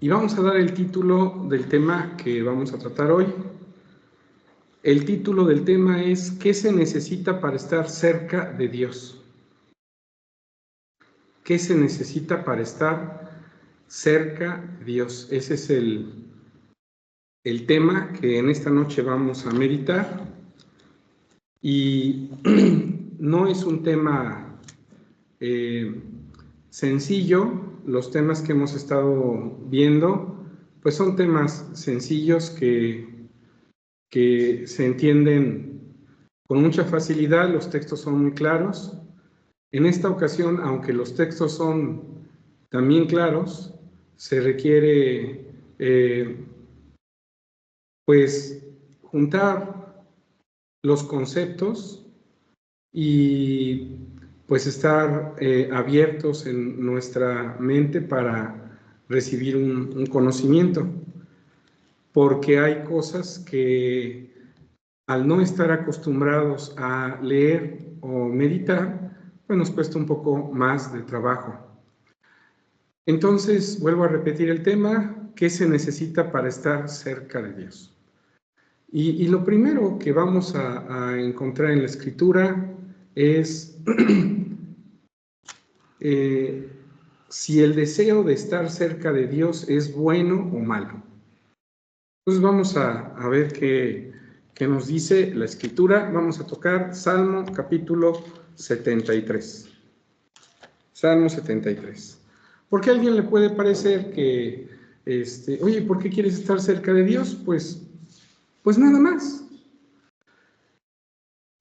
Y vamos a dar el título del tema que vamos a tratar hoy. El título del tema es ¿qué se necesita para estar cerca de Dios? ¿Qué se necesita para estar cerca de Dios? Ese es el tema que en esta noche vamos a meditar. Y no es un tema sencillo. Los temas que hemos estado viendo, pues son temas sencillos que se entienden con mucha facilidad. Los textos son muy claros. En esta ocasión, aunque los textos son también claros, se requiere pues juntar los conceptos y pues estar abiertos en nuestra mente para recibir un conocimiento, porque hay cosas que al no estar acostumbrados a leer o meditar, pues nos cuesta un poco más de trabajo. Entonces, vuelvo a repetir el tema, ¿qué se necesita para estar cerca de Dios? Y lo primero que vamos a encontrar en la Escritura es si el deseo de estar cerca de Dios es bueno o malo. Entonces vamos a ver qué nos dice la Escritura. Vamos a tocar Salmo capítulo 73. Salmo 73. Porque a alguien le puede parecer que, oye, ¿por qué quieres estar cerca de Dios? Pues nada más.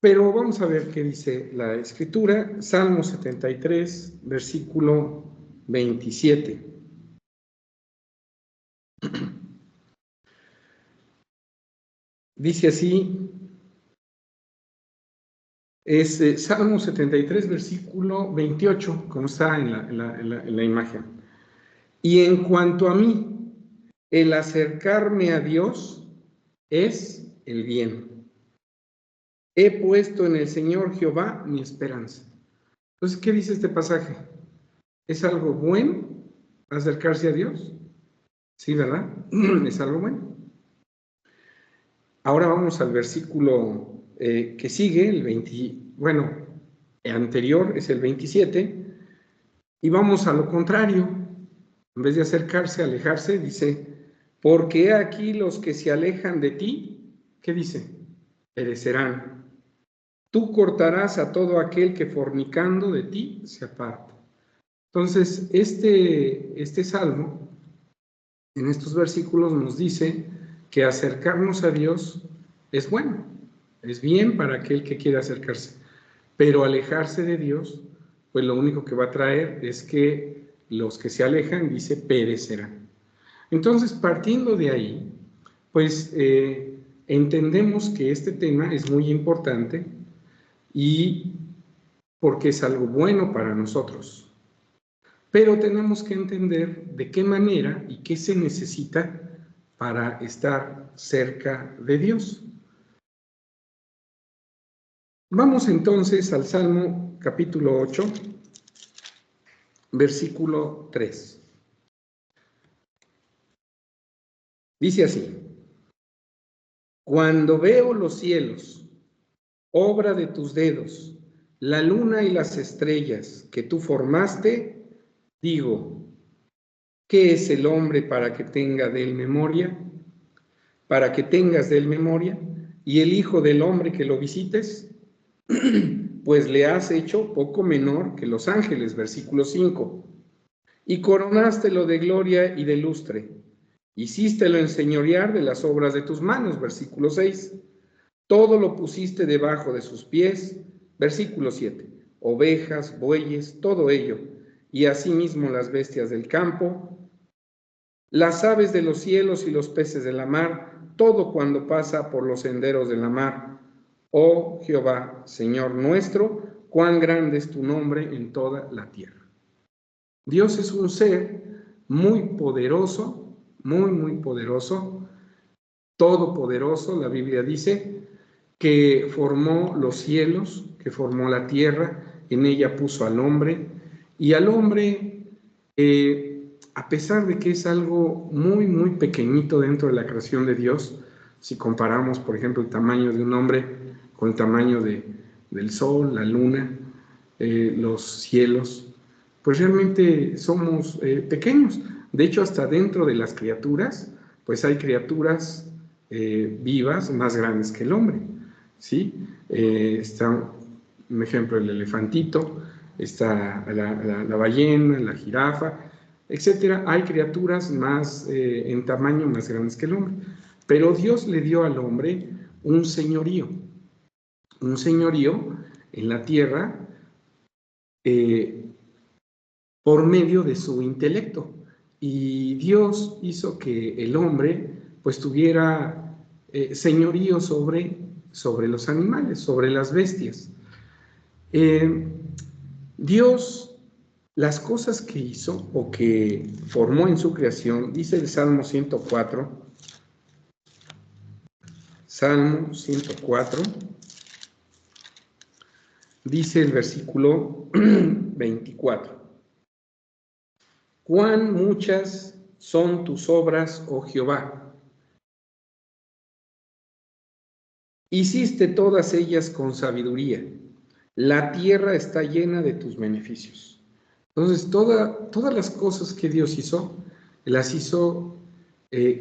Pero vamos a ver qué dice la Escritura. Salmo 73, versículo 27. Dice así, es Salmo 73, versículo 28, como está en la imagen. Y en cuanto a mí, el acercarme a Dios es el bien. He puesto en el Señor Jehová mi esperanza. Entonces, ¿qué dice este pasaje? ¿Es algo bueno acercarse a Dios? Sí, ¿verdad? Es algo bueno. Ahora vamos al versículo que sigue, el 20, anterior es el 27, y vamos a lo contrario. En vez de acercarse, alejarse, dice, porque he aquí los que se alejan de ti, ¿qué dice? Perecerán. Tú cortarás a todo aquel que fornicando de ti se aparta. Entonces, este salmo, en estos versículos nos dice que acercarnos a Dios es bueno, es bien para aquel que quiere acercarse, pero alejarse de Dios, pues lo único que va a traer es que los que se alejan, dice, perecerán. Entonces, partiendo de ahí, pues entendemos que este tema es muy importante y porque es algo bueno para nosotros. Pero tenemos que entender de qué manera y qué se necesita para estar cerca de Dios. Vamos entonces al Salmo capítulo 8, versículo 3. Dice así: cuando veo los cielos, obra de tus dedos, la luna y las estrellas que tú formaste, digo, ¿qué es el hombre para que tenga de él memoria? Para que tengas de él memoria, y el hijo del hombre que lo visites, pues le has hecho poco menor que los ángeles, versículo 5, y coronástelo de gloria y de lustre, hicístelo enseñorear de las obras de tus manos, versículo 6, todo lo pusiste debajo de sus pies, versículo 7, ovejas, bueyes, todo ello, y asimismo las bestias del campo, las aves de los cielos y los peces de la mar, todo cuando pasa por los senderos de la mar. Oh Jehová, Señor nuestro, cuán grande es tu nombre en toda la tierra. Dios es un ser muy poderoso, muy poderoso, todopoderoso. La Biblia dice que formó los cielos, que formó la tierra, en ella puso al hombre, y al hombre a pesar de que es algo muy, muy pequeñito dentro de la creación de Dios, si comparamos, por ejemplo, el tamaño de un hombre con el tamaño del sol, la luna, los cielos, pues realmente somos pequeños. De hecho, hasta dentro de las criaturas, pues hay criaturas vivas más grandes que el hombre, ¿sí? Está, un ejemplo, el elefantito, está la ballena, la jirafa, etcétera. Hay criaturas más en tamaño más grandes que el hombre. Pero Dios le dio al hombre un señorío en la tierra por medio de su intelecto. Y Dios hizo que el hombre pues tuviera señorío sobre los animales, sobre las bestias. Dios, las cosas que hizo o que formó en su creación, dice el Salmo 104, dice el versículo 24. Cuán muchas son tus obras, oh Jehová. Hiciste todas ellas con sabiduría. La tierra está llena de tus beneficios. Entonces, todas las cosas que Dios hizo, las hizo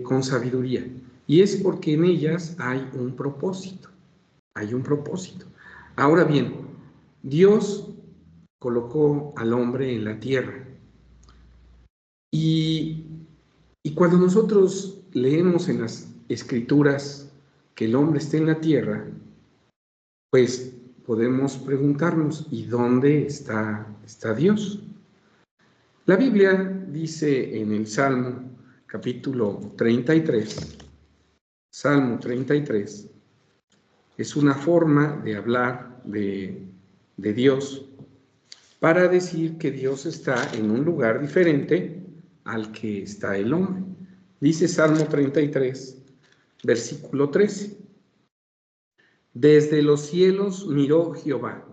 con sabiduría. Y es porque en ellas hay un propósito. Hay un propósito. Ahora bien, Dios colocó al hombre en la tierra. Y cuando nosotros leemos en las Escrituras que el hombre está en la tierra, pues podemos preguntarnos, ¿y dónde está Dios? La Biblia dice en el Salmo capítulo 33, Salmo 33, es una forma de hablar de Dios para decir que Dios está en un lugar diferente al que está el hombre. Dice Salmo 33, versículo 13. Desde los cielos miró Jehová,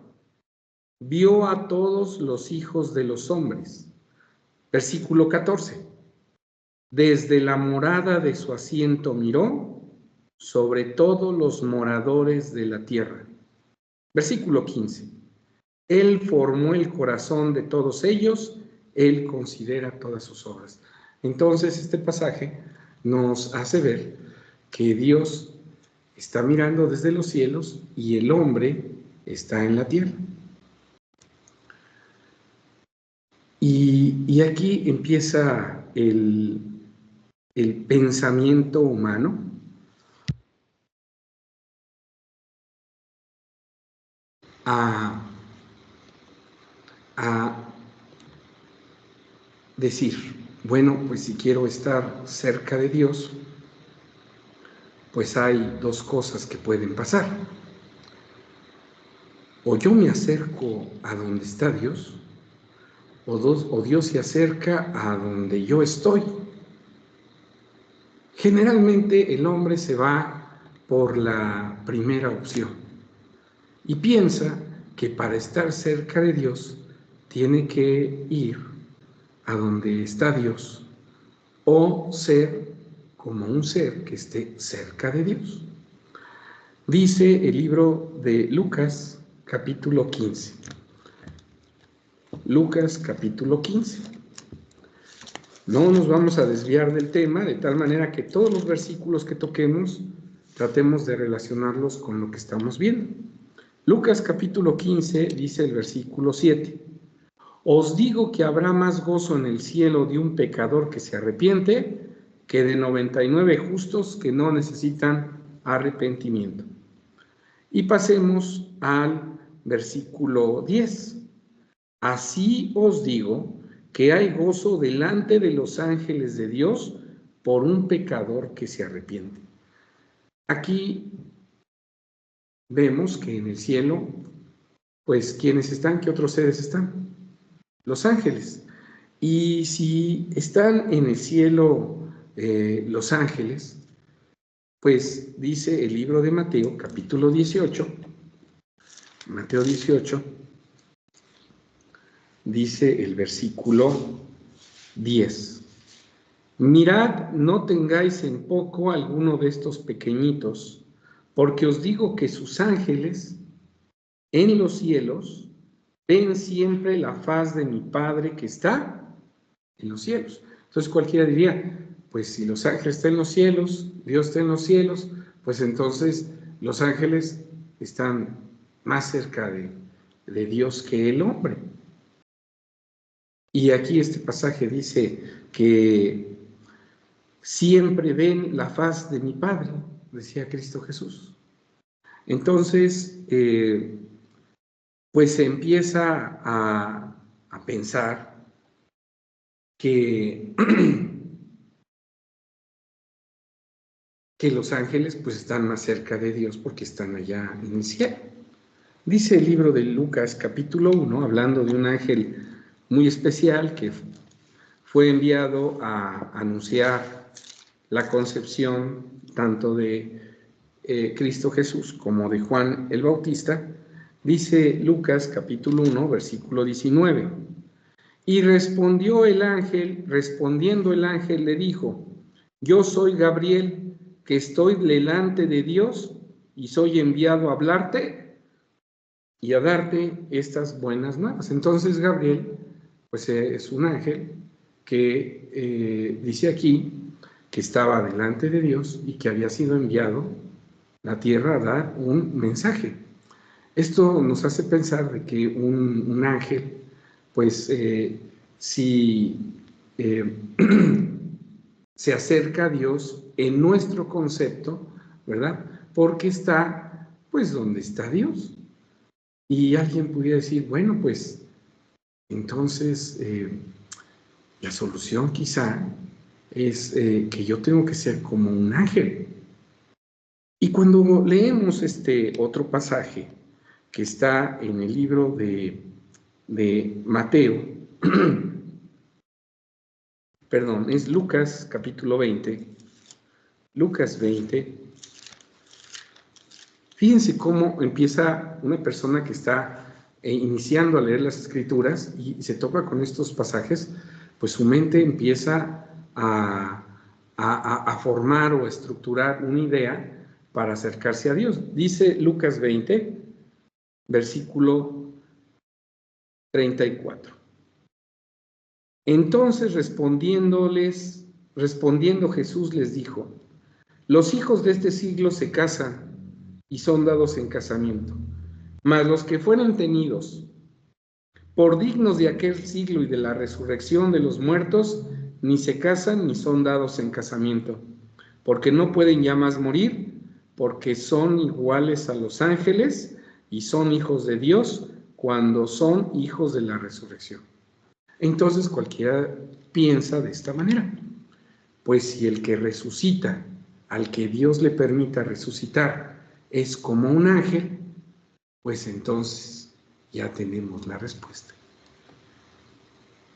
vio a todos los hijos de los hombres. Versículo 14. Desde la morada de su asiento miró sobre todos los moradores de la tierra. Versículo 15. Él formó el corazón de todos ellos, Él considera todas sus obras. Entonces, este pasaje nos hace ver que Dios está mirando desde los cielos y el hombre está en la tierra. Y aquí empieza el pensamiento humano a decir, bueno, pues si quiero estar cerca de Dios, pues hay dos cosas que pueden pasar. O yo me acerco a donde está Dios, o Dios se acerca a donde yo estoy. Generalmente el hombre se va por la primera opción y piensa que para estar cerca de Dios tiene que ir a donde está Dios o ser como un ser que esté cerca de Dios. Dice el libro de Lucas, capítulo 15. Lucas, capítulo 15. No nos vamos a desviar del tema, de tal manera que todos los versículos que toquemos tratemos de relacionarlos con lo que estamos viendo. Lucas, capítulo 15, dice el versículo 7. Os digo que habrá más gozo en el cielo de un pecador que se arrepiente que de 99 justos que no necesitan arrepentimiento. Y pasemos al versículo 10. Así os digo que hay gozo delante de los ángeles de Dios por un pecador que se arrepiente. Aquí vemos que en el cielo, pues, ¿quiénes están? ¿Qué otros seres están? Los ángeles. Y si están en el cielo los ángeles, pues dice el libro de Mateo, capítulo 18, Mateo 18, dice el versículo 10. Mirad, no tengáis en poco alguno de estos pequeñitos, porque os digo que sus ángeles en los cielos ven siempre la faz de mi Padre que está en los cielos. Entonces cualquiera diría, pues si los ángeles están en los cielos, Dios está en los cielos, pues entonces los ángeles están más cerca de Dios que el hombre. Y aquí este pasaje dice que siempre ven la faz de mi Padre, decía Cristo Jesús. Entonces, pues se empieza a pensar que, que los ángeles pues están más cerca de Dios porque están allá en el cielo. Dice el libro de Lucas capítulo 1, hablando de un ángel muy especial que fue enviado a anunciar la concepción tanto de Cristo Jesús como de Juan el Bautista. Dice Lucas capítulo 1, versículo 19. Y respondiendo el ángel le dijo, yo soy Gabriel, que estoy delante de Dios y soy enviado a hablarte y a darte estas buenas nuevas. Entonces Gabriel, pues es un ángel que dice aquí que estaba delante de Dios y que había sido enviado a la tierra a dar un mensaje. Esto nos hace pensar de que un ángel, pues si se acerca a Dios en nuestro concepto, ¿verdad? Porque está, pues, donde está Dios. Y alguien pudiera decir, bueno, pues, entonces, la solución quizá es que yo tengo que ser como un ángel. Y cuando leemos este otro pasaje que está en el libro de Mateo, perdón, es Lucas capítulo 20, Lucas 20, fíjense cómo empieza una persona que está iniciando a leer las escrituras y se topa con estos pasajes, pues su mente empieza a formar o a estructurar una idea para acercarse a Dios. Dice Lucas 20, versículo 34. Entonces respondiendo Jesús les dijo, los hijos de este siglo se casan y son dados en casamiento, mas los que fueron tenidos por dignos de aquel siglo y de la resurrección de los muertos, ni se casan ni son dados en casamiento, porque no pueden ya más morir, porque son iguales a los ángeles y son hijos de Dios cuando son hijos de la resurrección. Entonces cualquiera piensa de esta manera, pues si el que resucita, al que Dios le permita resucitar, es como un ángel, pues entonces ya tenemos la respuesta.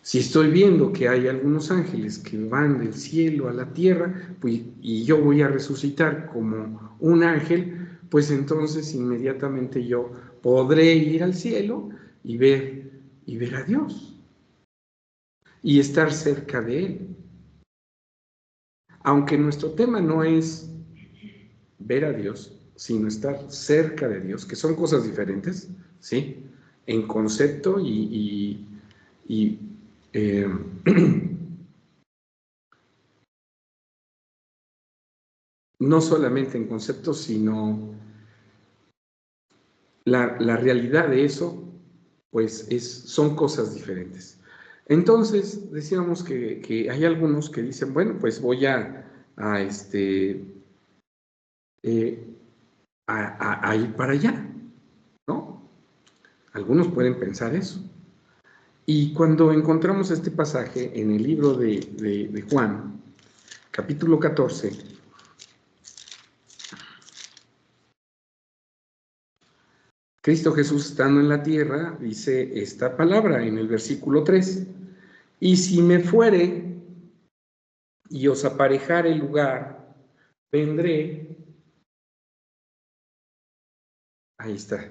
Si estoy viendo que hay algunos ángeles que van del cielo a la tierra, pues, y yo voy a resucitar como un ángel, pues entonces inmediatamente yo podré ir al cielo y ver a Dios y estar cerca de Él. Aunque nuestro tema no es ver a Dios, sino estar cerca de Dios, que son cosas diferentes, ¿sí? En concepto no solamente en concepto, sino la realidad de eso, pues son cosas diferentes. Entonces, decíamos que hay algunos que dicen, bueno, pues voy a ir para allá, ¿no? Algunos pueden pensar eso. Y cuando encontramos este pasaje en el libro de Juan, capítulo 14, Cristo Jesús estando en la tierra dice esta palabra en el versículo 3, y si me fuere y os aparejare el lugar, vendré, ahí está,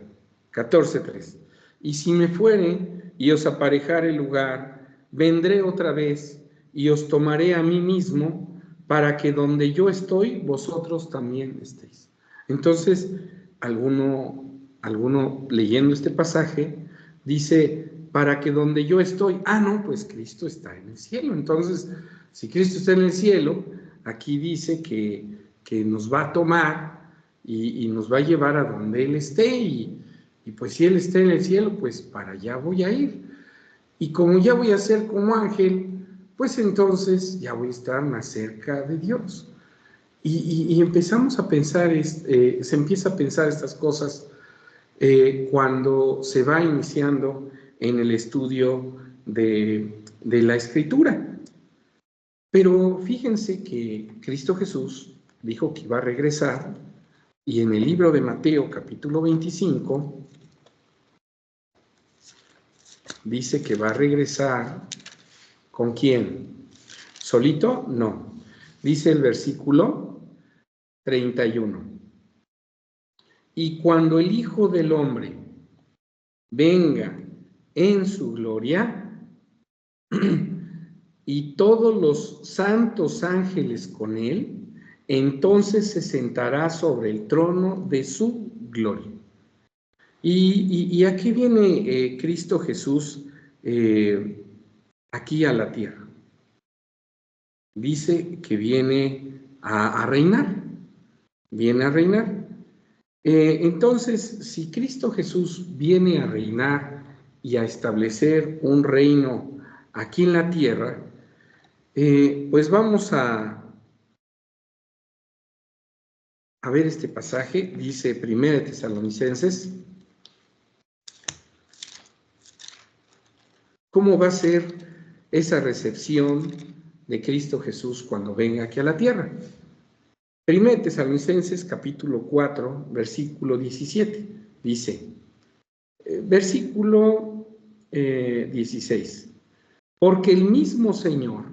14:3, y si me fuere y os aparejare el lugar, vendré otra vez y os tomaré a mí mismo, para que donde yo estoy, vosotros también estéis. Entonces, alguno leyendo este pasaje dice, para que donde yo estoy, no, pues Cristo está en el cielo. Entonces, si Cristo está en el cielo, aquí dice que nos va a tomar y nos va a llevar a donde Él esté, y pues si Él está en el cielo, pues para allá voy a ir. Y como ya voy a ser como ángel, pues entonces ya voy a estar más cerca de Dios. Y empezamos a pensar, se empieza a pensar estas cosas cuando se va iniciando en el estudio de la Escritura. Pero fíjense que Cristo Jesús dijo que iba a regresar, y en el libro de Mateo, capítulo 25, dice que va a regresar. ¿Con quién? ¿Solito? No. Dice el versículo 31. Y cuando el Hijo del Hombre venga en su gloria y todos los santos ángeles con él, entonces se sentará sobre el trono de su gloria. ¿Y a qué viene Cristo Jesús aquí a la tierra? Dice que viene a reinar, viene a reinar. Entonces, si Cristo Jesús viene a reinar y a establecer un reino aquí en la tierra, pues vamos a ver este pasaje. Dice 1 Tesalonicenses, ¿cómo va a ser esa recepción de Cristo Jesús cuando venga aquí a la tierra? 1 Tesalonicenses capítulo 4, versículo 17, dice, versículo 16, porque el mismo Señor,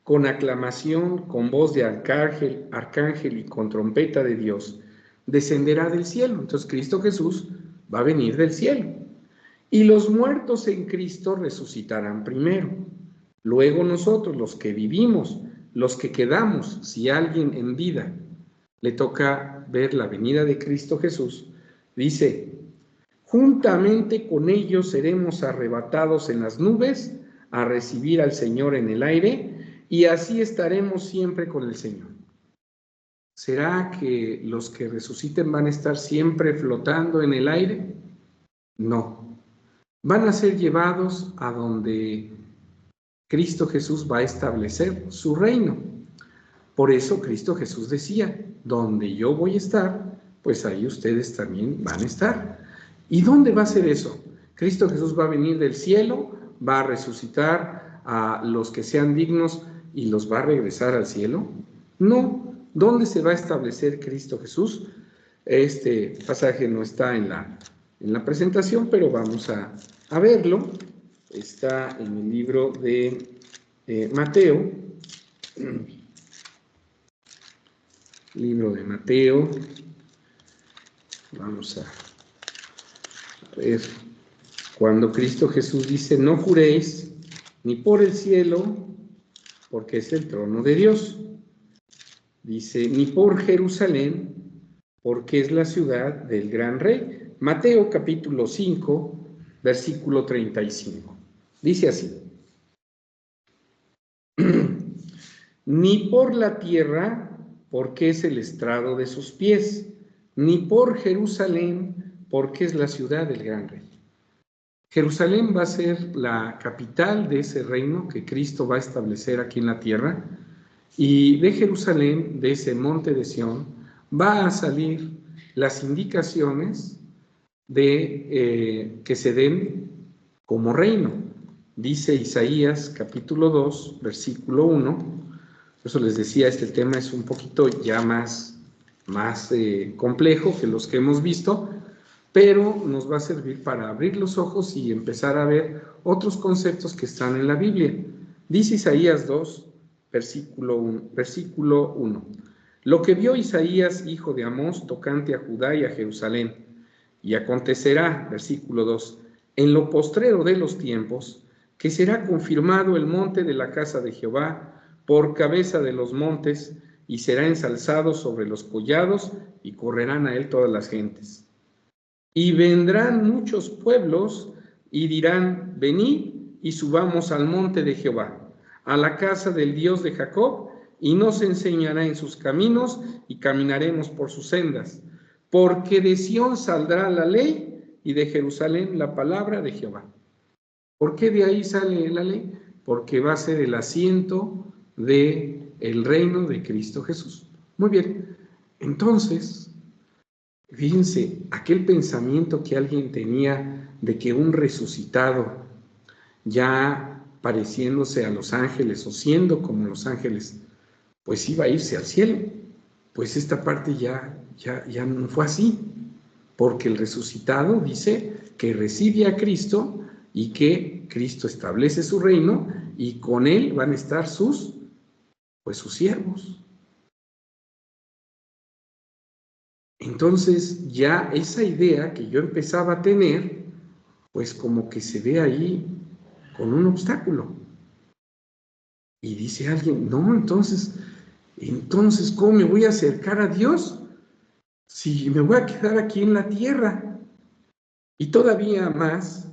con aclamación, con voz de arcángel y con trompeta de Dios, descenderá del cielo. Entonces Cristo Jesús va a venir del cielo. Y los muertos en Cristo resucitarán primero. Luego nosotros, los que vivimos, los que quedamos, si alguien en vida le toca ver la venida de Cristo Jesús, dice, juntamente con ellos seremos arrebatados en las nubes a recibir al Señor en el aire, y así estaremos siempre con el Señor. ¿Será que los que resuciten van a estar siempre flotando en el aire? No. Van a ser llevados a donde Cristo Jesús va a establecer su reino. Por eso Cristo Jesús decía, donde yo voy a estar, pues ahí ustedes también van a estar. ¿Y dónde va a ser eso? Cristo Jesús va a venir del cielo, va a resucitar a los que sean dignos y los va a regresar al cielo. No. ¿Dónde se va a establecer Cristo Jesús? Este pasaje no está en la presentación, pero vamos a verlo. Está en el libro de Mateo. Libro de Mateo. Vamos a ver. Cuando Cristo Jesús dice, no juréis ni por el cielo, porque es el trono de Dios. Dice, ni por Jerusalén, porque es la ciudad del gran rey. Mateo capítulo 5, versículo 35. Dice así. Ni por la tierra, porque es el estrado de sus pies, ni por Jerusalén, porque es la ciudad del gran rey. Jerusalén va a ser la capital de ese reino que Cristo va a establecer aquí en la tierra, y de Jerusalén, de ese monte de Sión, va a salir las indicaciones de que se den como reino. Dice Isaías capítulo 2, versículo 1. Por eso les decía, este tema es un poquito ya más complejo que los que hemos visto, pero nos va a servir para abrir los ojos y empezar a ver otros conceptos que están en la Biblia. Dice Isaías 2, versículo 1. Lo que vio Isaías, hijo de Amós, tocante a Judá y a Jerusalén. Y acontecerá, versículo 2, en lo postrero de los tiempos, que será confirmado el monte de la casa de Jehová por cabeza de los montes, y será ensalzado sobre los collados, y correrán a él todas las gentes. Y vendrán muchos pueblos, y dirán: venid y subamos al monte de Jehová, a la casa del Dios de Jacob, y nos enseñará en sus caminos, y caminaremos por sus sendas. Porque de Sión saldrá la ley, y de Jerusalén la palabra de Jehová. ¿Por qué de ahí sale la ley? Porque va a ser el asiento del reino de Cristo Jesús. Muy bien, entonces, fíjense, aquel pensamiento que alguien tenía de que un resucitado, ya pareciéndose a los ángeles o siendo como los ángeles, pues iba a irse al cielo. Pues esta parte ya no fue así, porque el resucitado dice que recibe a Cristo y que Cristo establece su reino, y con él van a estar sus siervos. Entonces ya esa idea que yo empezaba a tener, pues como que se ve ahí con un obstáculo. Y dice alguien: no, entonces, ¿cómo me voy a acercar a Dios si me voy a quedar aquí en la tierra? Y todavía más,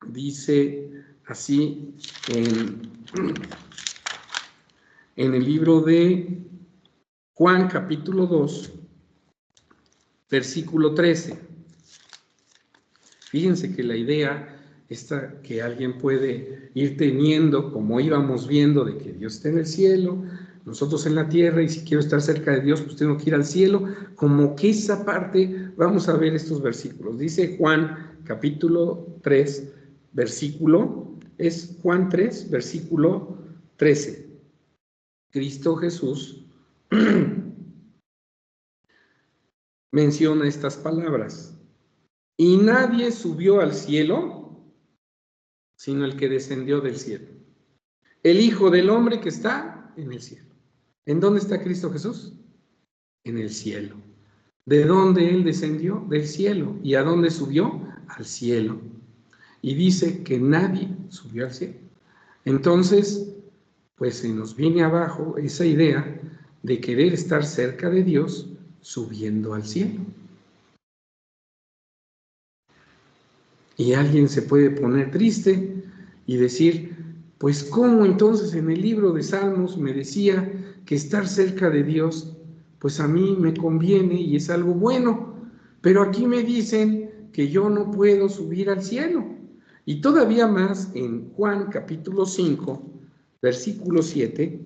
dice así en el libro de Juan capítulo 2, versículo 13. Fíjense que la idea esta que alguien puede ir teniendo, como íbamos viendo, de que Dios está en el cielo, nosotros en la tierra, y si quiero estar cerca de Dios, pues tengo que ir al cielo, como que esa parte, vamos a ver estos versículos. Dice Juan capítulo 3, es Juan 3, versículo 13. Cristo Jesús menciona estas palabras: y nadie subió al cielo sino el que descendió del cielo, el Hijo del Hombre que está en el cielo. ¿En dónde está Cristo Jesús? En el cielo. ¿De dónde Él descendió? Del cielo. ¿Y a dónde subió? Al cielo. Y dice que nadie subió al cielo. Entonces, pues se nos viene abajo esa idea de querer estar cerca de Dios subiendo al cielo. Y alguien se puede poner triste y decir: pues ¿cómo entonces en el libro de Salmos me decía que estar cerca de Dios, pues a mí me conviene y es algo bueno, pero aquí me dicen que yo no puedo subir al cielo? Y todavía más en Juan capítulo 5, versículo 7,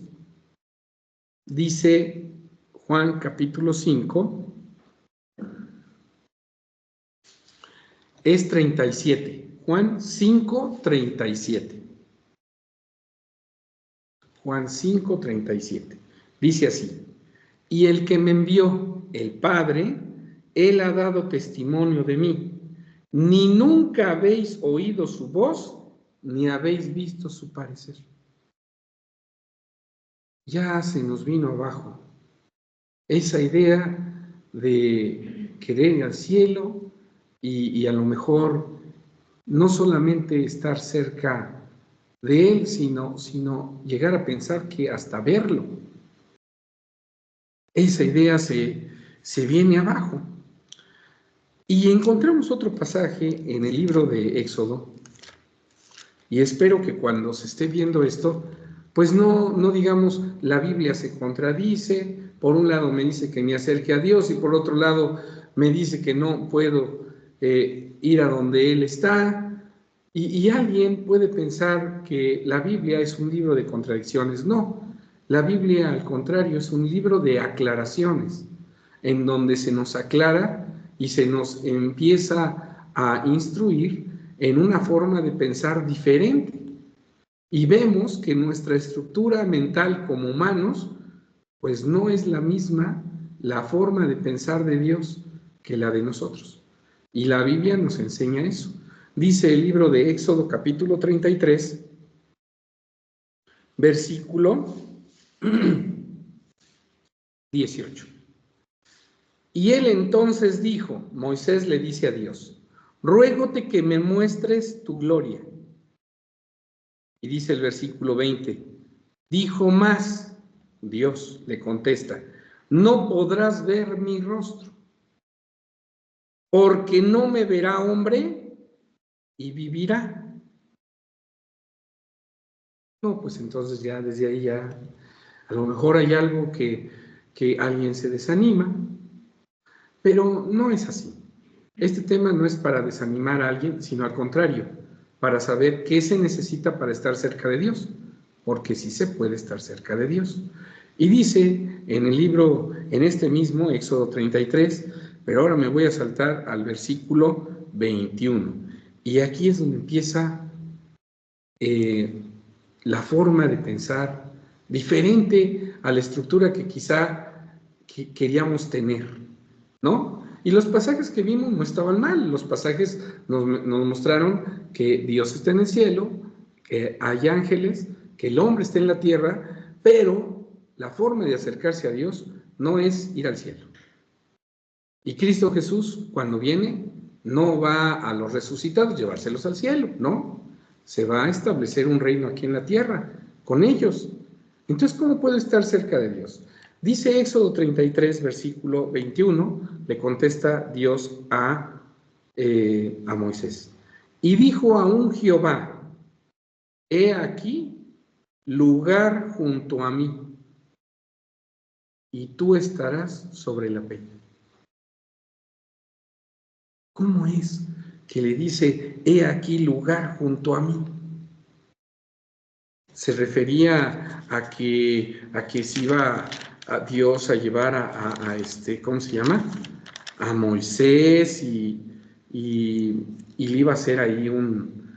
dice Juan capítulo 5, es 37, Juan 5, 37. Juan 5, 37. Dice así: y el que me envió, el Padre, Él ha dado testimonio de mí. Ni nunca habéis oído su voz, ni habéis visto su parecer. Ya se nos vino abajo esa idea de querer ir al cielo y a lo mejor no solamente estar cerca de Él, sino llegar a pensar que hasta verlo. Esa idea se viene abajo. Y encontramos otro pasaje en el libro de Éxodo, y espero que cuando se esté viendo esto, pues no digamos la Biblia se contradice, por un lado me dice que me acerque a Dios y por otro lado me dice que no puedo ir a donde Él está. Y alguien puede pensar que la Biblia es un libro de contradicciones. No, la Biblia al contrario es un libro de aclaraciones, en donde se nos aclara y se nos empieza a instruir en una forma de pensar diferente. Y vemos que nuestra estructura mental como humanos, pues no es la misma la forma de pensar de Dios que la de nosotros. Y la Biblia nos enseña eso. Dice el libro de Éxodo capítulo 33, versículo 18. Y él entonces dijo, Moisés le dice a Dios: ruégote que me muestres tu gloria. Y dice el versículo 20, dijo más, Dios le contesta, no podrás ver mi rostro, porque no me verá hombre y vivirá. No, pues entonces ya desde ahí ya, a lo mejor hay algo que alguien se desanima, pero no es así. Este tema no es para desanimar a alguien, sino al contrario, para saber qué se necesita para estar cerca de Dios, porque sí se puede estar cerca de Dios. Y dice en el libro, en este mismo, Éxodo 33, pero ahora me voy a saltar al versículo 21. Y aquí es donde empieza la forma de pensar diferente a la estructura que quizá queríamos tener, ¿no? Y los pasajes que vimos no estaban mal, los pasajes nos mostraron que Dios está en el cielo, que hay ángeles, que el hombre está en la tierra, pero la forma de acercarse a Dios no es ir al cielo. Y Cristo Jesús, cuando viene, no va a los resucitados llevárselos al cielo, ¿no? Se va a establecer un reino aquí en la tierra con ellos. Entonces, ¿cómo puedo estar cerca de Dios? Dice Éxodo 33, versículo 21, le contesta Dios a Moisés. Y dijo aún Jehová, he aquí lugar junto a mí, y tú estarás sobre la peña. ¿Cómo es que le dice, he aquí lugar junto a mí? Se refería a que se iba a Dios a llevar a ¿cómo se llama? A Moisés y le iba a hacer ahí un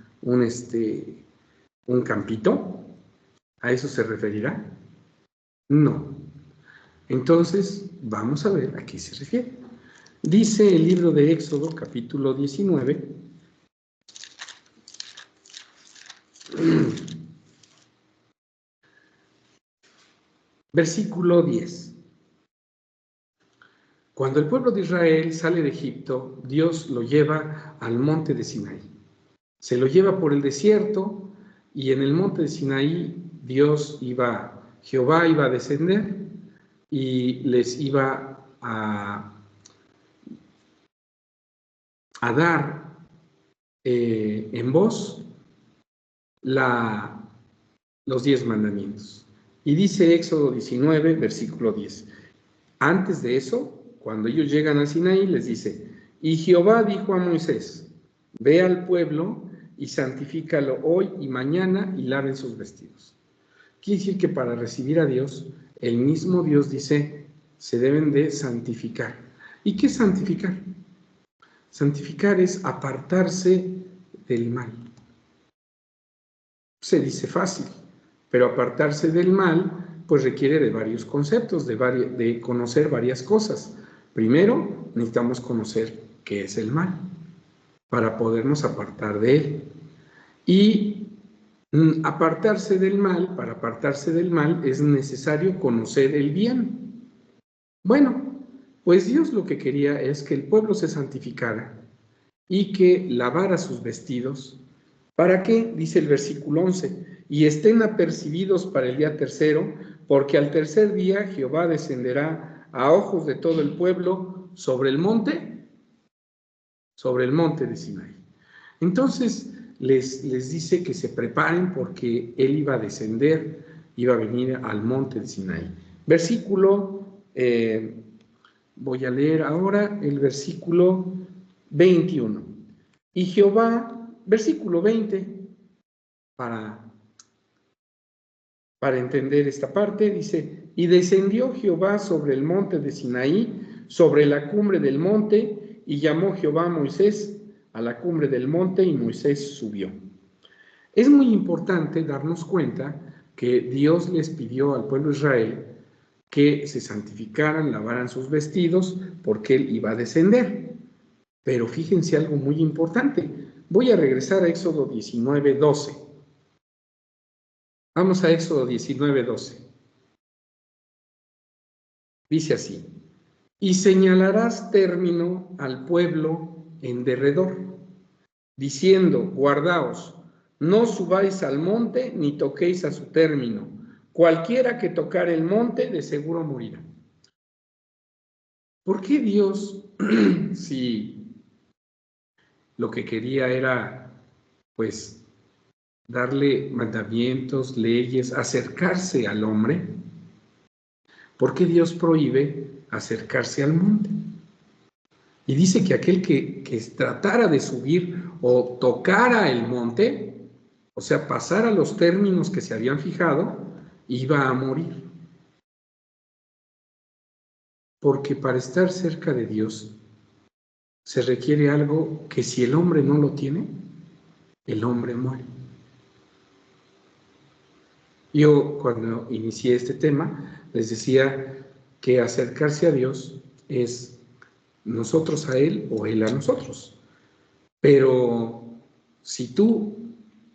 campito. ¿A eso se referirá? No. Entonces, vamos a ver a qué se refiere. Dice el libro de Éxodo, capítulo 19, versículo 10. Cuando el pueblo de Israel sale de Egipto, Dios lo lleva al monte de Sinaí. Se lo lleva por el desierto y en el monte de Sinaí Jehová iba a descender y les iba a dar en voz los 10 mandamientos. Y dice Éxodo 19, versículo 10. Antes de eso, cuando ellos llegan al Sinaí, les dice, y Jehová dijo a Moisés, ve al pueblo y santifícalo hoy y mañana y laven sus vestidos. Quiere decir que para recibir a Dios, el mismo Dios dice, se deben de santificar. ¿Y qué es santificar? Santificar es apartarse del mal. Se dice fácil, pero apartarse del mal pues requiere de varios conceptos, de conocer varias cosas. Primero, necesitamos conocer qué es el mal para podernos apartar de él. Y apartarse del mal, para apartarse del mal es necesario conocer el bien. Bueno, pues Dios lo que quería es que el pueblo se santificara y que lavara sus vestidos. ¿Para qué? Dice el versículo 11, y estén apercibidos para el día tercero, porque al tercer día Jehová descenderá a ojos de todo el pueblo sobre el monte de Sinaí. Entonces les dice que se preparen porque él iba a descender, iba a venir al monte de Sinaí. Versículo, voy a leer ahora el versículo 21. Y Jehová, versículo 20, para entender esta parte, dice, y descendió Jehová sobre el monte de Sinaí, sobre la cumbre del monte, y llamó Jehová a Moisés a la cumbre del monte, y Moisés subió. Es muy importante darnos cuenta que Dios les pidió al pueblo de Israel que se santificaran, lavaran sus vestidos, porque él iba a descender. Pero fíjense algo muy importante. Voy a regresar a Éxodo 19, 12. Vamos a Éxodo 19, 12. Dice así, y señalarás término al pueblo en derredor. diciendo: guardaos, no subáis al monte, ni toquéis a su término. Cualquiera que tocare el monte, de seguro morirá. ¿Por qué Dios, si lo que quería era, pues, darle mandamientos, leyes, acercarse al hombre, por qué Dios prohíbe acercarse al monte? Y dice que aquel que tratara de subir o tocara el monte, o sea, pasara los términos que se habían fijado, iba a morir. Porque para estar cerca de Dios se requiere algo que si el hombre no lo tiene, el hombre muere. Yo cuando inicié este tema les decía que acercarse a Dios es nosotros a Él o Él a nosotros. Pero si tú,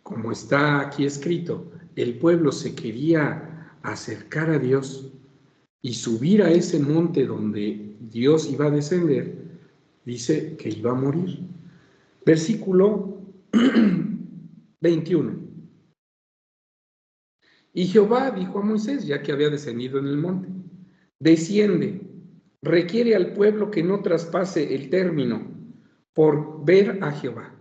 como está aquí escrito, el pueblo se quería acercar a Dios y subir a ese monte donde Dios iba a descender, dice que iba a morir. Versículo 21. Y Jehová dijo a Moisés, ya que había descendido en el monte: desciende, requiere al pueblo que no traspase el término por ver a Jehová.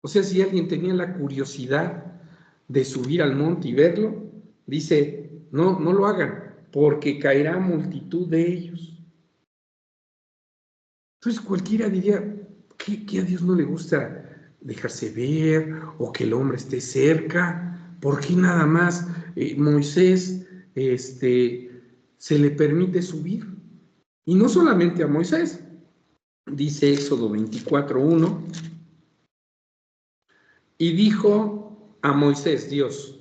O sea, si alguien tenía la curiosidad de subir al monte y verlo, dice: no lo hagan, porque caerá multitud de ellos. Entonces cualquiera diría que a Dios no le gusta dejarse ver o que el hombre esté cerca. ¿Por qué nada más Moisés se le permite subir? Y no solamente a Moisés, dice Éxodo 24:1, y dijo a Moisés Dios: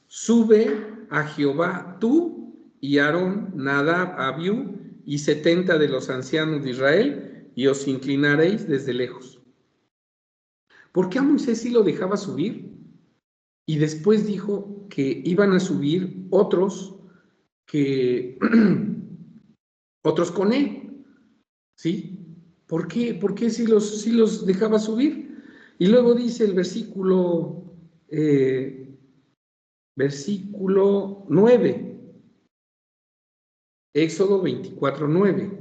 sube a Jehová tú y Aarón, Nadab, Abiú y 70 de los ancianos de Israel, y os inclinaréis desde lejos. ¿Por qué a Moisés sí lo dejaba subir? Y después dijo que iban a subir otros otros con él, ¿sí? ¿Por qué? ¿Por qué sí los dejaba subir? Y luego dice el versículo 9, Éxodo 24:9.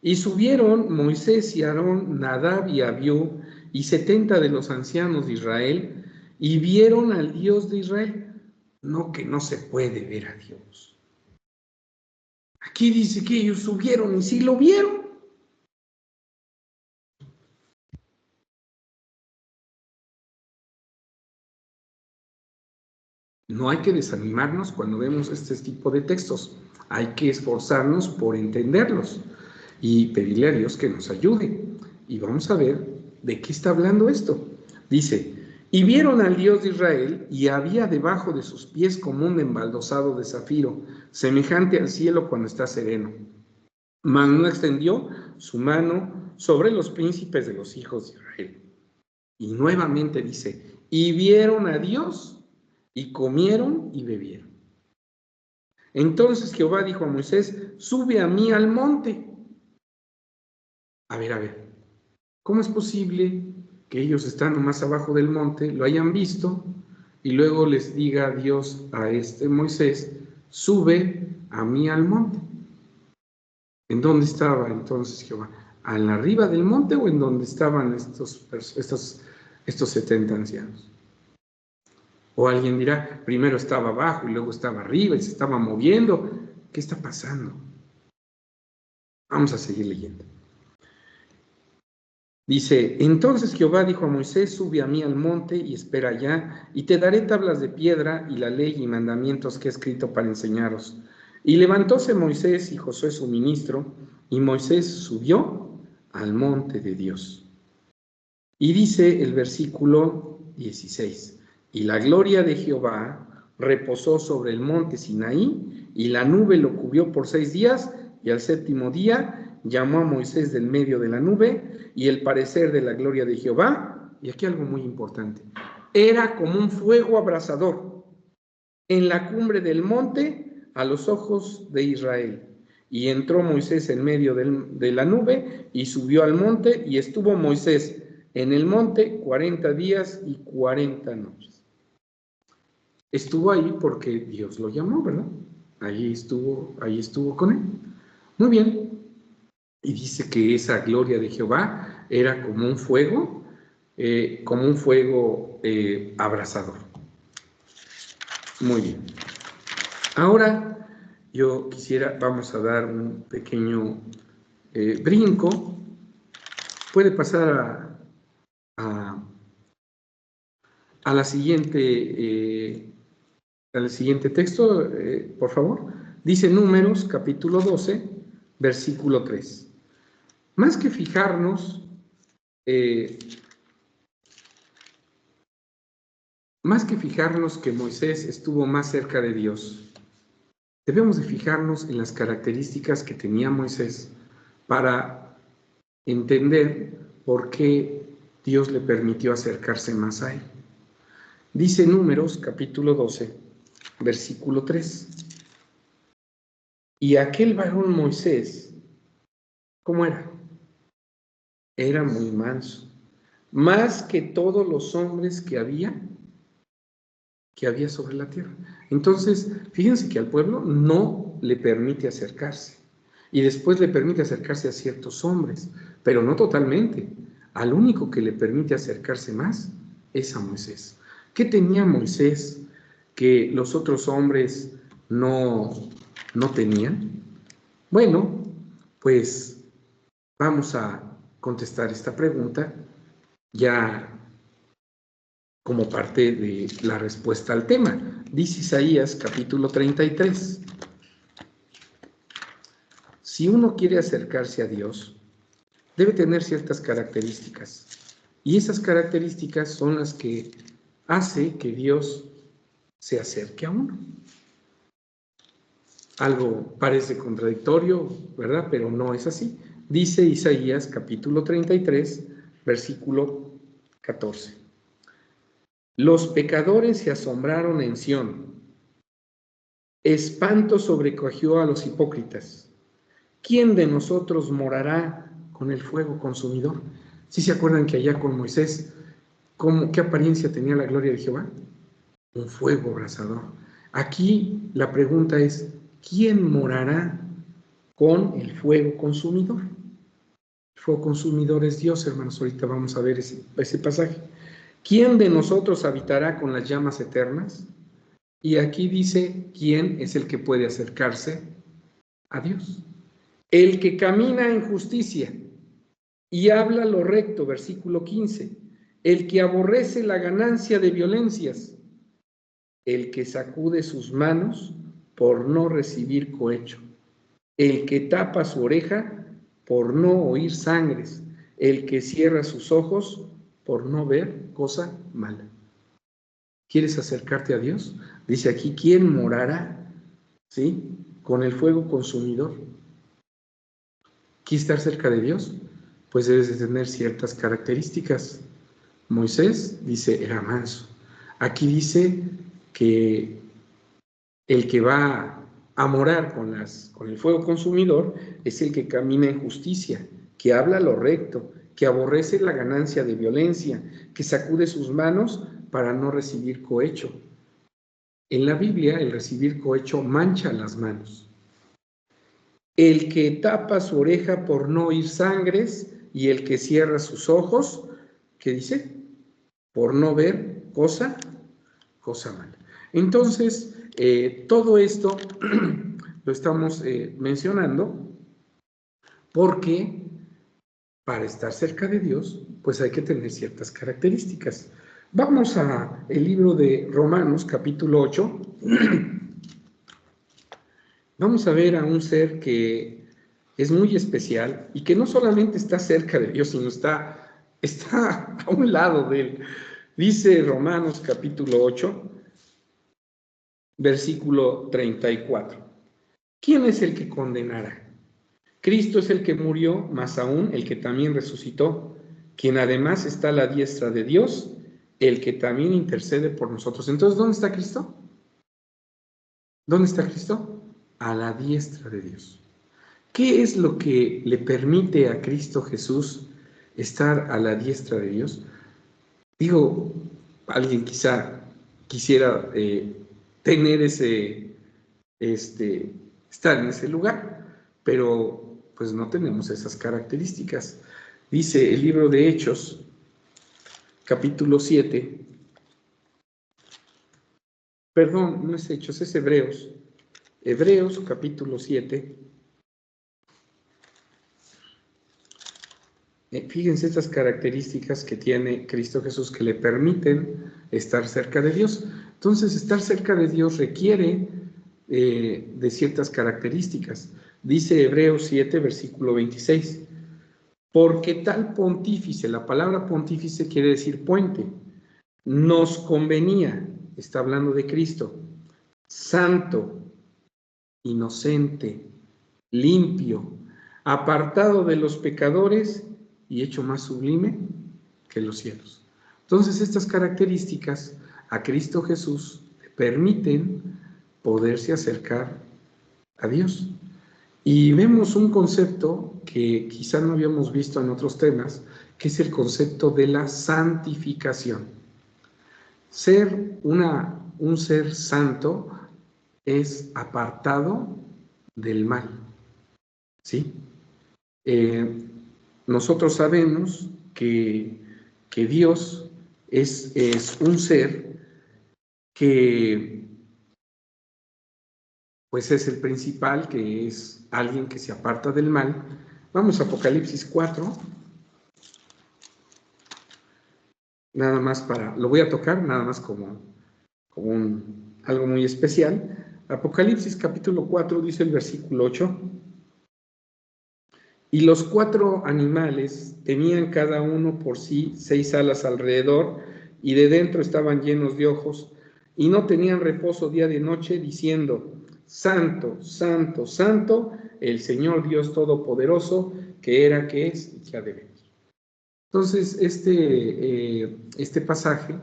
Y subieron Moisés y Aarón, Nadab y Abiú y 70 de los ancianos de Israel, y vieron al Dios de Israel. No, que no se puede ver a Dios. Aquí dice que ellos subieron y sí lo vieron. No hay que desanimarnos cuando vemos este tipo de textos. Hay que esforzarnos por entenderlos y pedirle a Dios que nos ayude. Y vamos a ver de qué está hablando esto. Dice: y vieron al Dios de Israel, y había debajo de sus pies como un embaldosado de zafiro, semejante al cielo cuando está sereno. Mas no extendió su mano sobre los príncipes de los hijos de Israel. Y nuevamente dice: y vieron a Dios, y comieron y bebieron. Entonces Jehová dijo a Moisés: sube a mí al monte. A ver, ¿cómo es posible que ellos estando más abajo del monte lo hayan visto y luego les diga Dios a Moisés: sube a mí al monte? ¿En dónde estaba entonces Jehová? ¿Al arriba del monte o en donde estaban estos 70 ancianos? O alguien dirá: primero estaba abajo y luego estaba arriba y se estaba moviendo. ¿Qué está pasando? Vamos a seguir leyendo. Dice: entonces Jehová dijo a Moisés: sube a mí al monte y espera allá, y te daré tablas de piedra y la ley y mandamientos que he escrito para enseñaros. Y levantóse Moisés y Josué su ministro, y Moisés subió al monte de Dios. Y dice el versículo 16: y la gloria de Jehová reposó sobre el monte Sinaí, y la nube lo cubrió por 6 días, y al 7º día llamó a Moisés del medio de la nube, y el parecer de la gloria de Jehová, y aquí algo muy importante, era como un fuego abrasador en la cumbre del monte a los ojos de Israel. Y entró Moisés en medio de la nube y subió al monte, y estuvo Moisés en el monte 40 días y 40 noches. Estuvo ahí porque Dios lo llamó, ¿verdad? Ahí estuvo con él. Muy bien. Y dice que esa gloria de Jehová era como un fuego abrasador. Muy bien. Ahora yo vamos a dar un pequeño brinco. Puede pasar al siguiente texto, por favor. Dice Números, capítulo 12, versículo 3. Más que fijarnos que Moisés estuvo más cerca de Dios, debemos de fijarnos en las características que tenía Moisés para entender por qué Dios le permitió acercarse más a él. Dice Números, capítulo 12, versículo 3. Y aquel varón Moisés, ¿cómo era? Era muy manso, más que todos los hombres que había sobre la tierra. Entonces, fíjense que al pueblo no le permite acercarse. Y después le permite acercarse a ciertos hombres, pero no totalmente. Al único que le permite acercarse más es a Moisés. ¿Qué tenía Moisés que los otros hombres no tenían? Bueno, pues vamos a contestar esta pregunta ya como parte de la respuesta al tema. Dice Isaías capítulo 33. Si uno quiere acercarse a Dios, debe tener ciertas características. Y esas características son las que hace que Dios se acerque a uno. Algo parece contradictorio, ¿verdad? Pero no es así. Dice Isaías capítulo 33, versículo 14. Los pecadores se asombraron en Sión. Espanto sobrecogió a los hipócritas. ¿Quién de nosotros morará con el fuego consumidor? ¿Sí se acuerdan que allá con Moisés, qué apariencia tenía la gloria de Jehová? Un fuego abrasador. Aquí la pregunta es, ¿quién morará con el fuego consumidor? El fuego consumidor es Dios, hermanos. Ahorita vamos a ver ese pasaje. ¿Quién de nosotros habitará con las llamas eternas? Y aquí dice, ¿quién es el que puede acercarse a Dios? El que camina en justicia y habla lo recto, versículo 15. El que aborrece la ganancia de violencias. El que sacude sus manos por no recibir cohecho. El que tapa su oreja por no oír sangres. El que cierra sus ojos por no ver cosa mala. ¿Quieres acercarte a Dios? Dice aquí, ¿quién morará? ¿Sí? Con el fuego consumidor. ¿Quieres estar cerca de Dios? Pues debes de tener ciertas características. Moisés dice, era manso. Aquí dice que el que va a morar con el fuego consumidor es el que camina en justicia, que habla lo recto, que aborrece la ganancia de violencia, que sacude sus manos para no recibir cohecho. En la Biblia, el recibir cohecho mancha las manos. El que tapa su oreja por no oír sangres y el que cierra sus ojos, ¿qué dice? Por no ver cosa mala. Entonces, todo esto lo estamos mencionando porque para estar cerca de Dios, pues hay que tener ciertas características. Vamos a el libro de Romanos, capítulo 8. Vamos a ver a un ser que es muy especial y que no solamente está cerca de Dios, sino está a un lado de él. Dice Romanos capítulo 8, versículo 34. ¿Quién es el que condenará? Cristo es el que murió, más aún el que también resucitó, quien además está a la diestra de Dios, el que también intercede por nosotros. Entonces, ¿dónde está Cristo? ¿Dónde está Cristo? A la diestra de Dios. ¿Qué es lo que le permite a Cristo Jesús estar a la diestra de Dios. Digo, alguien quizá quisiera tener estar en ese lugar, pero pues no tenemos esas características. Dice el libro de Hechos, capítulo 7, perdón, no es Hechos, es Hebreos. Hebreos, capítulo 7. Fíjense estas características que tiene Cristo Jesús que le permiten estar cerca de Dios. Entonces, estar cerca de Dios requiere de ciertas características. Dice Hebreos 7, versículo 26. Porque tal pontífice, la palabra pontífice quiere decir puente, nos convenía, está hablando de Cristo, santo, inocente, limpio, apartado de los pecadores y hecho más sublime que los cielos. Entonces, estas características a Cristo Jesús le permiten poderse acercar a Dios. Y vemos un concepto que quizá no habíamos visto en otros temas, que es el concepto de la santificación. Ser un ser santo es apartado del mal, ¿sí? Nosotros sabemos que Dios es un ser que pues es el principal, que es alguien que se aparta del mal. Vamos a Apocalipsis 4, nada más lo voy a tocar nada más como algo muy especial. Apocalipsis capítulo 4 dice el versículo 8, y los 4 animales tenían cada uno por sí 6 alas alrededor, y de dentro estaban llenos de ojos, y no tenían reposo día de noche, diciendo: Santo, Santo, Santo, el Señor Dios Todopoderoso, que era, que es y que ha de venir. Entonces, este pasaje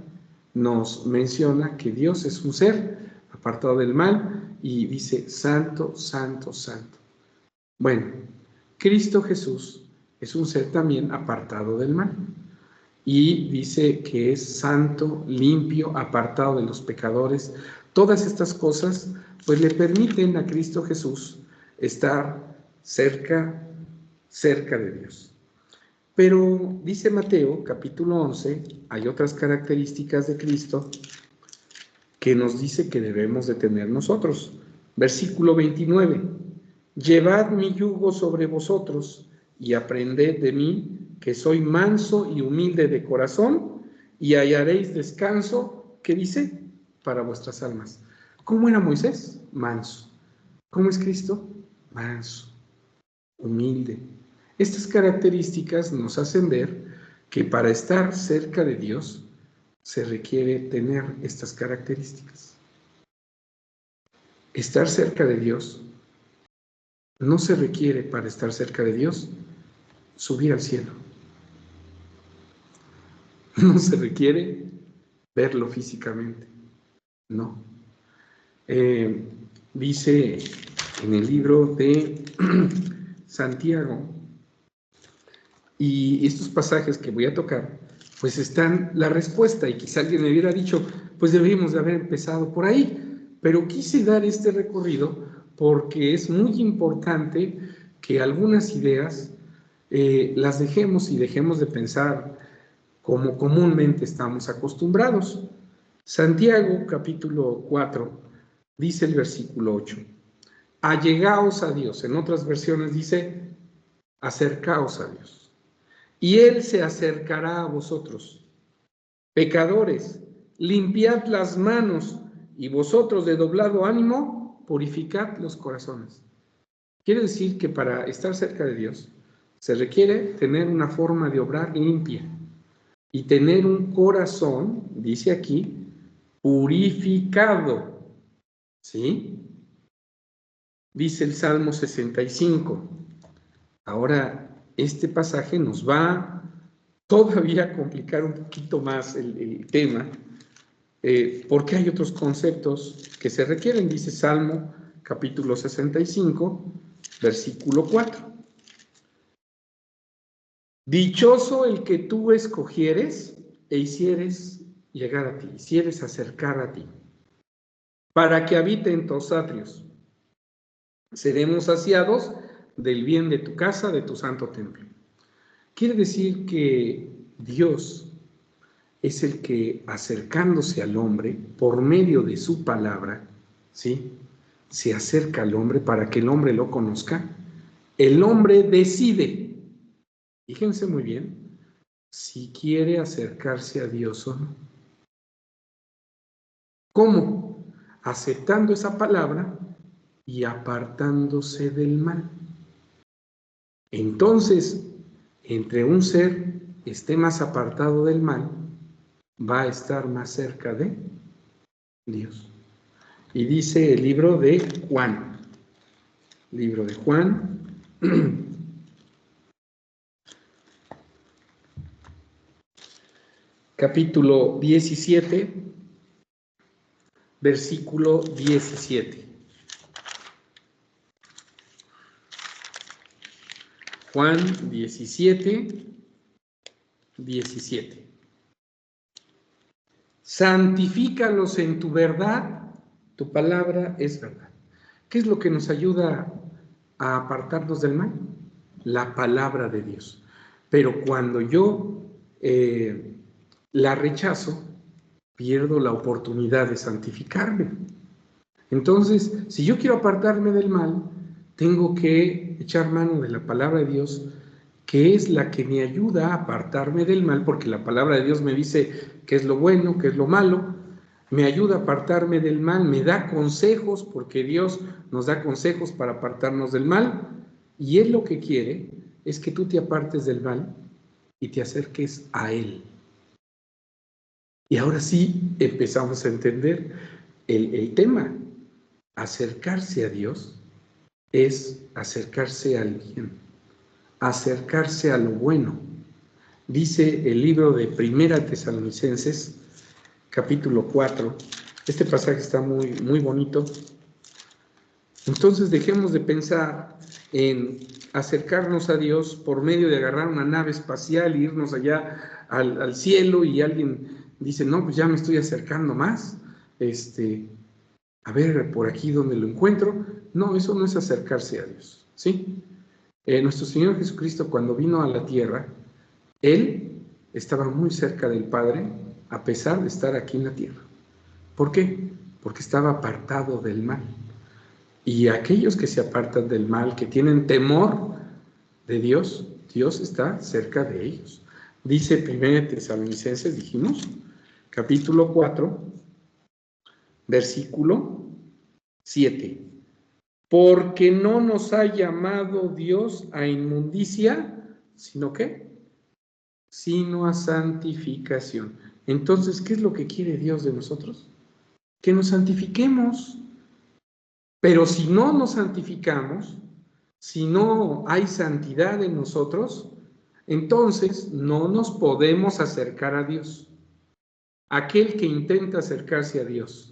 nos menciona que Dios es un ser apartado del mal y dice: Santo, Santo, Santo. Bueno, Cristo Jesús es un ser también apartado del mal y dice que es santo, limpio, apartado de los pecadores. Todas estas cosas pues le permiten a Cristo Jesús estar cerca de Dios. Pero dice Mateo capítulo 11, hay otras características de Cristo que nos dice que debemos de tener nosotros. Versículo 29, llevad mi yugo sobre vosotros y aprended de mí, que soy manso y humilde de corazón, y hallaréis descanso, ¿qué dice? Para vuestras almas. ¿Cómo era Moisés? Manso. ¿Cómo es Cristo? Manso, humilde. Estas características nos hacen ver que para estar cerca de Dios se requiere tener estas características. Estar cerca de Dios no se requiere, para estar cerca de Dios, subir al cielo. No se requiere verlo físicamente, no. Dice en el libro de Santiago, y estos pasajes que voy a tocar, pues están la respuesta, y quizá alguien me hubiera dicho, pues deberíamos de haber empezado por ahí, pero quise dar este recorrido porque es muy importante que algunas ideas las dejemos y dejemos de pensar como comúnmente estamos acostumbrados. Santiago capítulo 4 dice el versículo 8, allegaos a Dios. En otras versiones dice, acercaos a Dios, y Él se acercará a vosotros. Pecadores, limpiad las manos, y vosotros de doblado ánimo, purificad los corazones. Quiere decir que para estar cerca de Dios se requiere tener una forma de obrar limpia y tener un corazón, dice aquí, purificado. ¿Sí? Dice el Salmo 65. Ahora, este pasaje nos va todavía a complicar un poquito más el tema, porque hay otros conceptos que se requieren. Dice Salmo capítulo 65, versículo 4. Dichoso el que tú escogieres e hicieres llegar a ti, hicieres acercar a ti, para que habite en tus atrios. Seremos saciados del bien de tu casa, de tu santo templo. Quiere decir que Dios es el que, acercándose al hombre por medio de su palabra, ¿sí?, se acerca al hombre para que el hombre lo conozca. El hombre decide, fíjense muy bien, si quiere acercarse a Dios o no. ¿Cómo? Aceptando esa palabra y apartándose del mal. Entonces, entre un ser esté más apartado del mal, va a estar más cerca de Dios. Y dice el libro de Juan, capítulo 17, versículo 17. Juan 17, 17. Santifícalos en tu verdad, tu palabra es verdad. ¿Qué es lo que nos ayuda a apartarnos del mal? La palabra de Dios. Pero cuando yo la rechazo, pierdo la oportunidad de santificarme. Entonces, si yo quiero apartarme del mal, tengo que echar mano de la palabra de Dios, que es la que me ayuda a apartarme del mal, porque la palabra de Dios me dice qué es lo bueno, qué es lo malo, me ayuda a apartarme del mal, me da consejos, porque Dios nos da consejos para apartarnos del mal, y Él lo que quiere es que tú te apartes del mal y te acerques a Él. Y ahora sí empezamos a entender el tema. Acercarse a Dios es acercarse al bien, acercarse a lo bueno. Dice el libro de Primera Tesalonicenses, capítulo 4. Este pasaje está muy, muy bonito. Entonces dejemos de pensar en acercarnos a Dios por medio de agarrar una nave espacial e irnos allá al cielo, y alguien dice, no, pues ya me estoy acercando más, a ver por aquí donde lo encuentro. No, eso no es acercarse a Dios, ¿sí? Nuestro Señor Jesucristo, cuando vino a la tierra, Él estaba muy cerca del Padre, a pesar de estar aquí en la tierra. ¿Por qué? Porque estaba apartado del mal. Y aquellos que se apartan del mal, que tienen temor de Dios, Dios está cerca de ellos. Dice 1 Tesalonicenses, dijimos, capítulo 4, versículo 7. Porque no nos ha llamado Dios a inmundicia, ¿sino qué? Sino a santificación. Entonces, ¿qué es lo que quiere Dios de nosotros? Que nos santifiquemos. Pero si no nos santificamos, si no hay santidad en nosotros, entonces no nos podemos acercar a Dios. Aquel que intenta acercarse a Dios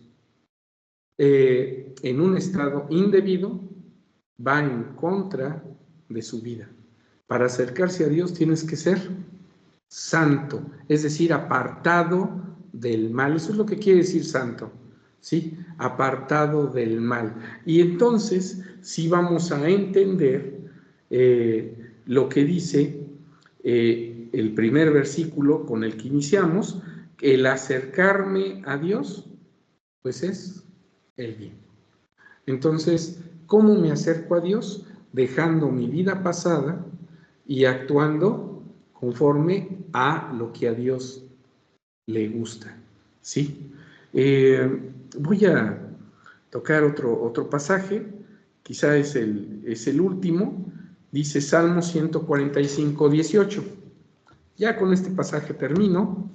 en un estado indebido va en contra de su vida. Para acercarse a Dios tienes que ser santo, es decir, apartado del mal. Eso es lo que quiere decir santo, ¿sí? Apartado del mal. Y entonces sí vamos a entender lo que dice el primer versículo con el que iniciamos, que el acercarme a Dios, pues es el bien. Entonces, ¿cómo me acerco a Dios? Dejando mi vida pasada y actuando conforme a lo que a Dios le gusta, ¿sí? Voy a tocar otro pasaje, quizá es el último, dice Salmo 145, 18. Ya con este pasaje termino.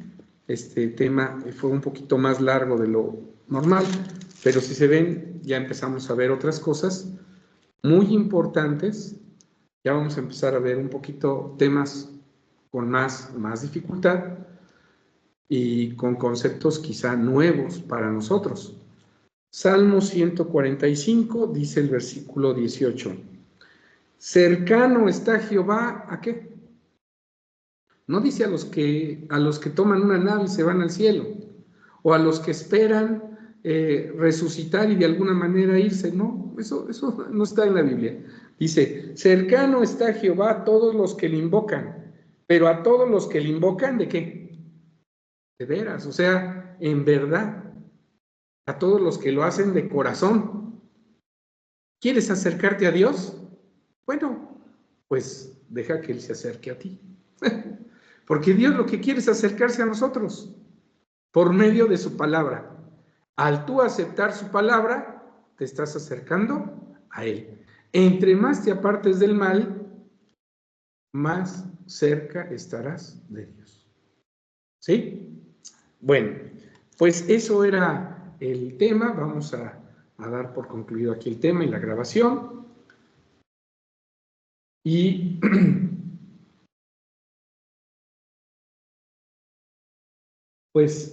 Este tema fue un poquito más largo de lo normal, pero si se ven, ya empezamos a ver otras cosas muy importantes. Ya vamos a empezar a ver un poquito temas con más dificultad y con conceptos quizá nuevos para nosotros. Salmo 145 dice el versículo 18. Cercano está Jehová, ¿a qué? No dice a los que toman una nave y se van al cielo, o a los que esperan resucitar y de alguna manera irse. No, eso no está en la Biblia. Dice, cercano está Jehová a todos los que le invocan, pero a todos los que le invocan, ¿de qué? De veras, o sea, en verdad, a todos los que lo hacen de corazón. ¿Quieres acercarte a Dios? Bueno, pues deja que Él se acerque a ti. Porque Dios lo que quiere es acercarse a nosotros por medio de su palabra. Al tú aceptar su palabra, te estás acercando a Él. Entre más te apartes del mal, más cerca estarás de Dios. ¿Sí? Bueno, pues eso era el tema. Vamos a dar por concluido aquí el tema y la grabación. Y pues